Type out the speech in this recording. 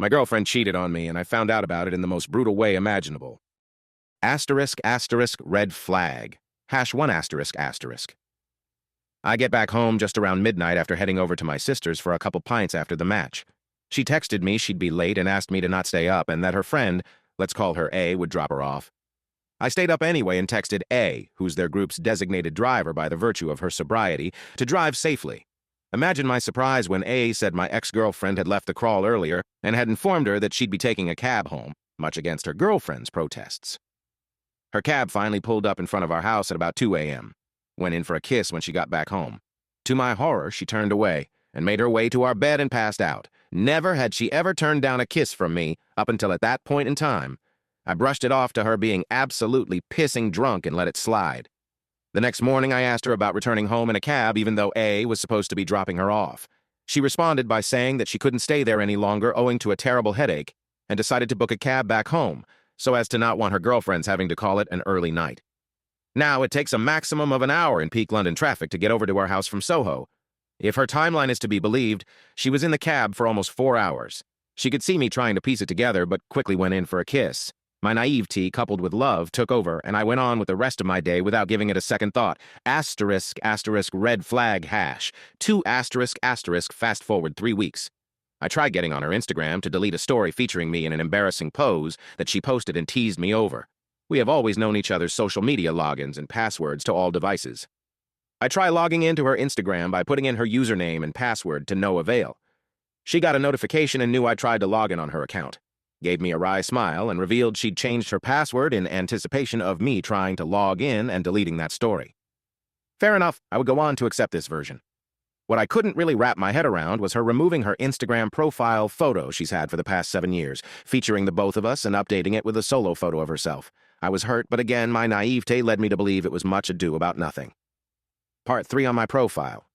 My girlfriend cheated on me, and I found out about it in the most brutal way imaginable. Asterisk, asterisk, red flag. #1 asterisk, asterisk. I get back home just around midnight after heading over to my sister's for a couple pints after the match. She texted me she'd be late and asked me to not stay up and that her friend, let's call her A, would drop her off. I stayed up anyway and texted A, who's their group's designated driver by the virtue of her sobriety, to drive safely. Imagine my surprise when A said my ex-girlfriend had left the crawl earlier and had informed her that she'd be taking a cab home, much against her girlfriend's protests. Her cab finally pulled up in front of our house at about 2 a.m. Went in for a kiss when she got back home. To my horror, she turned away and made her way to our bed and passed out. Never had she ever turned down a kiss from me up until at that point in time. I brushed it off to her being absolutely pissing drunk and let it slide. The next morning, I asked her about returning home in a cab even though A was supposed to be dropping her off. She responded by saying that she couldn't stay there any longer owing to a terrible headache and decided to book a cab back home so as to not want her girlfriends having to call it an early night. Now, it takes a maximum of an hour in peak London traffic to get over to her house from Soho. If her timeline is to be believed, she was in the cab for almost 4 hours. She could see me trying to piece it together, but quickly went in for a kiss. My naivety, coupled with love, took over, and I went on with the rest of my day without giving it a second thought. Asterisk, asterisk, red flag, #2 asterisk, asterisk, fast forward 3 weeks. I tried getting on her Instagram to delete a story featuring me in an embarrassing pose that she posted and teased me over. We have always known each other's social media logins and passwords to all devices. I tried logging into her Instagram by putting in her username and password to no avail. She got a notification and knew I tried to log in on her account, gave me a wry smile, and revealed she'd changed her password in anticipation of me trying to log in and deleting that story. Fair enough, I would go on to accept this version. What I couldn't really wrap my head around was her removing her Instagram profile photo she's had for the past 7 years, featuring the both of us and updating it with a solo photo of herself. I was hurt, but again, my naivete led me to believe it was much ado about nothing. Part 3 on my profile.